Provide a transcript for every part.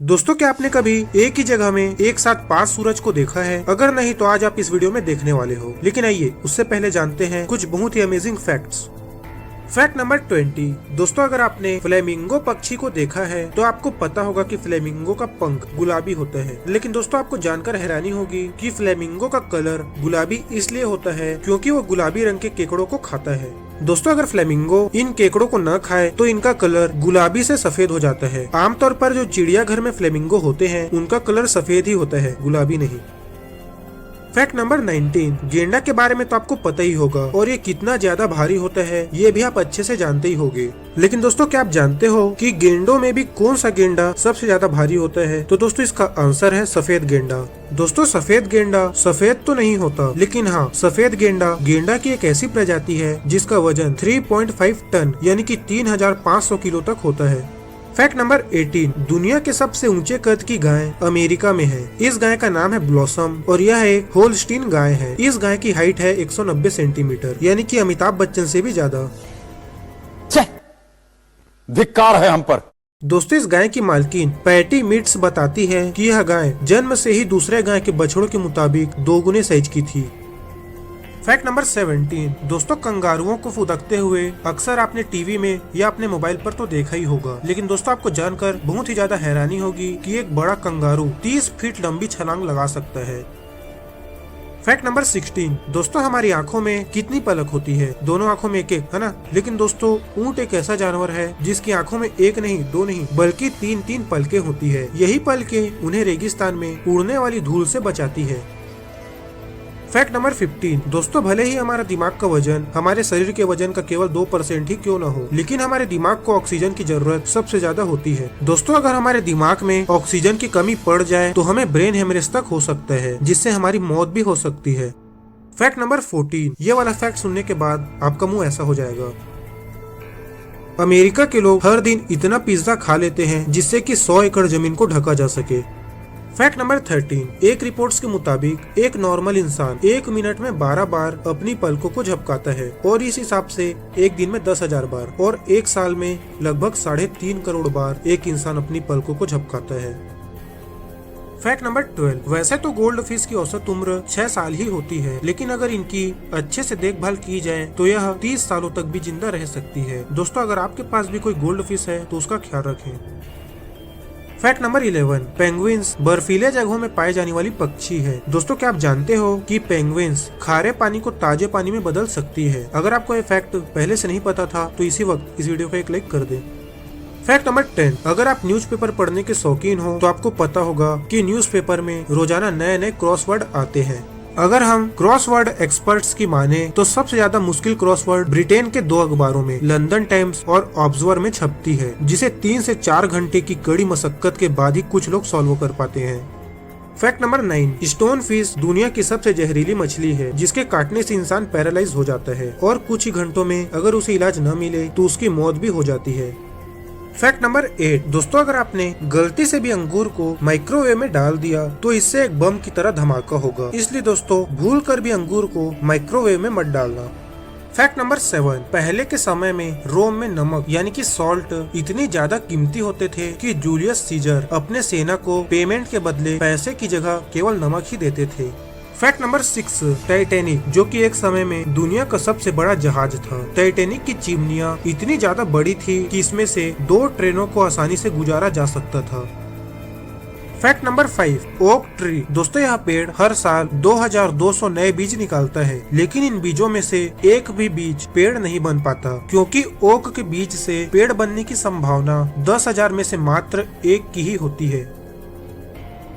दोस्तों, क्या आपने कभी एक ही जगह में एक साथ 5 सूरज को देखा है? अगर नहीं तो आज आप इस वीडियो में देखने वाले हो। लेकिन आइए उससे पहले जानते हैं कुछ बहुत ही अमेजिंग फैक्ट्स। Fact number 20। दोस्तों, अगर आपने फ्लेमिंगो पक्षी को देखा है तो आपको पता होगा कि फ्लेमिंगो का पंख गुलाबी होता है। लेकिन दोस्तों, आपको जानकर हैरानी होगी कि फ्लेमिंगो का कलर गुलाबी इसलिए होता है क्योंकि वो गुलाबी रंग के केकड़ों को खाता है। दोस्तों, अगर फ्लेमिंगो इन केकड़ों को न खाए तो इनका कलर गुलाबी से सफेद हो जाता है। आमतौर पर जो चिड़ियाघर में फ्लेमिंगो होते हैं उनका कलर सफेद ही होता है, गुलाबी नहीं। Fact number 19। गेंडा के बारे में तो आपको पता ही होगा और ये कितना ज्यादा भारी होता है ये भी आप अच्छे से जानते ही होंगे। लेकिन दोस्तों, क्या आप जानते हो कि गेंडों में भी कौन सा गेंडा सबसे ज्यादा भारी होता है? तो दोस्तों, इसका आंसर है सफेद गेंडा। दोस्तों, सफेद गेंडा सफेद तो नहीं होता, लेकिन हाँ, सफेद गेंडा गेंडा की एक ऐसी प्रजाति है जिसका वजन 3.5 टन यानी कि 3500 किलो तक होता है। Fact number 18। दुनिया के सबसे ऊंचे कद की गाय अमेरिका में है। इस गाय का नाम है ब्लॉसम और यह एक होल्स्टीन गाय है। इस गाय की हाइट है 190 सेंटीमीटर यानी कि अमिताभ बच्चन से भी ज्यादा। धिक्कार है हम पर। दोस्तों, इस गाय की मालकिन पैटी मिट्स बताती है कि यह गाय जन्म से ही दूसरे गाय के बछड़ों के मुताबिक 2 गुने साइज की थी। Fact number 17। दोस्तों, कंगारुओं को फुदकते हुए अक्सर आपने टीवी में या अपने मोबाइल पर तो देखा ही होगा। लेकिन दोस्तों, आपको जानकर बहुत ही ज्यादा हैरानी होगी कि एक बड़ा कंगारू 30 फीट लंबी छलांग लगा सकता है। Fact number 16। दोस्तों, हमारी आंखों में कितनी पलक होती है? दोनों आंखों में एक एक, है ना? लेकिन दोस्तों, ऊंट एक ऐसा जानवर है जिसकी आंखों में एक नहीं, 2 नहीं, बल्कि 3 पलकें होती है। यही पलकें उन्हें रेगिस्तान में उड़ने वाली धूल से बचाती है। Fact number 15। दोस्तों, भले ही हमारा दिमाग का वजन हमारे शरीर के वजन का केवल 2% ही क्यों न हो, लेकिन हमारे दिमाग को ऑक्सीजन की जरूरत सबसे ज्यादा होती है। दोस्तों, अगर हमारे दिमाग में ऑक्सीजन की कमी पड़ जाए तो हमें ब्रेन हेमरेज तक हो सकता है, जिससे हमारी मौत भी हो सकती है। Fact number 14। ये वाला फैक्ट सुनने के बाद आपका मुंह ऐसा हो जाएगा। अमेरिका के लोग हर दिन इतना पिज्जा खा लेते हैं जिससे कि 100 एकड़ जमीन को ढका जा सके। Fact number 13। एक रिपोर्ट्स के मुताबिक एक नॉर्मल इंसान 1 मिनट में 12 बार अपनी पलकों को झपकाता है और इस हिसाब से एक दिन में 10,000 बार और एक साल में लगभग 3.5 करोड़ बार एक इंसान अपनी पलकों को झपकाता है। Fact number 12। वैसे तो गोल्ड फिश की औसत उम्र 6 साल ही होती है, लेकिन अगर इनकी अच्छे से देखभाल की जाए तो यह 30 सालों तक भी जिंदा रह सकती है। दोस्तों, अगर आपके पास भी कोई गोल्ड फिश है तो उसका ख्याल रखें। Fact number 11। पेंगुइन्स बर्फीले जगहों में पाए जाने वाली पक्षी है। दोस्तों, क्या आप जानते हो कि पेंगुइन्स खारे पानी को ताजे पानी में बदल सकती है? अगर आपको ये फैक्ट पहले से नहीं पता था तो इसी वक्त इस वीडियो को एक लाइक कर दें। Fact number 10। अगर आप न्यूज़पेपर पढ़ने के शौकीन हो तो आपको पता होगा कि न्यूज़पेपर में रोजाना नए नए क्रॉसवर्ड आते हैं। अगर हम क्रॉसवर्ड एक्सपर्ट्स की माने तो सबसे ज्यादा मुश्किल क्रॉसवर्ड ब्रिटेन के 2 अखबारों में लंदन टाइम्स और ऑब्जर्वर में छपती है, जिसे 3 से 4 घंटे की कड़ी मशक्कत के बाद ही कुछ लोग सॉल्व कर पाते हैं। Fact number 9। स्टोन फिश दुनिया की सबसे जहरीली मछली है जिसके काटने से इंसान पैरालाइज हो जाता है और कुछ ही घंटों में अगर उसे इलाज न मिले तो उसकी मौत भी हो जाती है। Fact number 8। दोस्तों, अगर आपने गलती से भी अंगूर को माइक्रोवेव में डाल दिया तो इससे एक बम की तरह धमाका होगा, इसलिए दोस्तों भूल कर भी अंगूर को माइक्रोवेव में मत डालना। Fact number 7। पहले के समय में रोम में नमक यानी कि सॉल्ट इतनी ज्यादा कीमती होते थे कि जूलियस सीजर अपने सेना को पेमेंट के बदले पैसे की जगह केवल नमक ही देते थे। Fact number 6। टाइटैनिक, जो कि एक समय में दुनिया का सबसे बड़ा जहाज था। टाइटैनिक की चिमनियां इतनी ज्यादा बड़ी थी कि इसमें से 2 ट्रेनों को आसानी से गुजारा जा सकता था। Fact number 5। Oak tree. दोस्तों, यह पेड़ हर साल 2200 नए बीज निकालता है, लेकिन इन बीजों में से एक भी बीज पेड़ नहीं बन पाता क्योंकि ओक के बीज से पेड़ बनने की संभावना 10,000 में से मात्र 1 की ही होती है।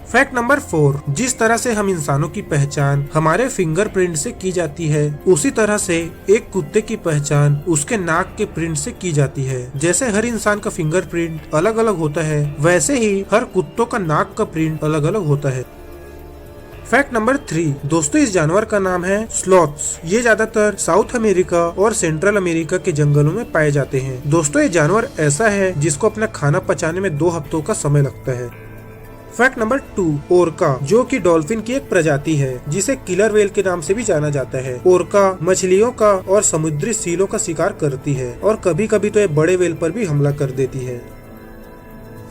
Fact number 4। जिस तरह से हम इंसानों की पहचान हमारे फिंगरप्रिंट से की जाती है, उसी तरह से एक कुत्ते की पहचान उसके नाक के प्रिंट से की जाती है। जैसे हर इंसान का फिंगरप्रिंट अलग अलग होता है, वैसे ही हर कुत्तों का नाक का प्रिंट अलग अलग होता है। Fact number 3। दोस्तों, इस जानवर का नाम है स्लॉथ्स। ये ज्यादातर साउथ अमेरिका और सेंट्रल अमेरिका के जंगलों में पाए जाते हैं। दोस्तों, ये जानवर ऐसा है जिसको अपना खाना पचाने में 2 हफ्तों का समय लगता है। Fact number 2। ओरका, जो कि डॉल्फिन की एक प्रजाति है जिसे किलर व्हेल के नाम से भी जाना जाता है। ओरका मछलियों का और समुद्री सीलों का शिकार करती है और कभी कभी तो ये बड़े व्हेल पर भी हमला कर देती है।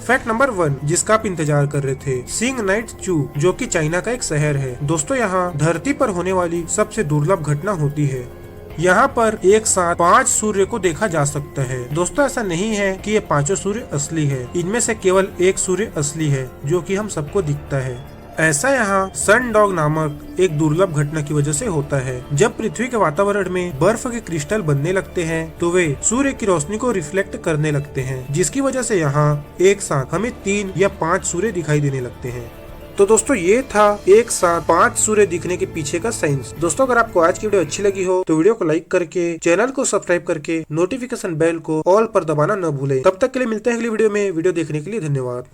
फैक्ट नंबर 1 जिसका आप इंतजार कर रहे थे, सिंग नाइट चू, जो कि चाइना का एक शहर है। दोस्तों यहाँ धरती पर होने वाली सबसे दुर्लभ घटना होती है। यहाँ पर एक साथ 5 सूर्य को देखा जा सकता है। दोस्तों ऐसा नहीं है कि ये 5 सूर्य असली है, इनमें से केवल एक सूर्य असली है जो कि हम सबको दिखता है। ऐसा यहाँ सन डॉग नामक एक दुर्लभ घटना की वजह से होता है। जब पृथ्वी के वातावरण में बर्फ के क्रिस्टल बनने लगते हैं तो वे सूर्य की रोशनी को रिफ्लेक्ट करने लगते हैं, जिसकी वजह से यहाँ एक साथ हमें 3 या 5 सूर्य दिखाई देने लगते हैं। तो दोस्तों ये था एक साथ 5 सूर्य दिखने के पीछे का साइंस। दोस्तों अगर आपको आज की वीडियो अच्छी लगी हो तो वीडियो को लाइक करके चैनल को सब्सक्राइब करके नोटिफिकेशन बेल को ऑल पर दबाना न भूलें। तब तक के लिए मिलते हैं अगली वीडियो में। वीडियो देखने के लिए धन्यवाद।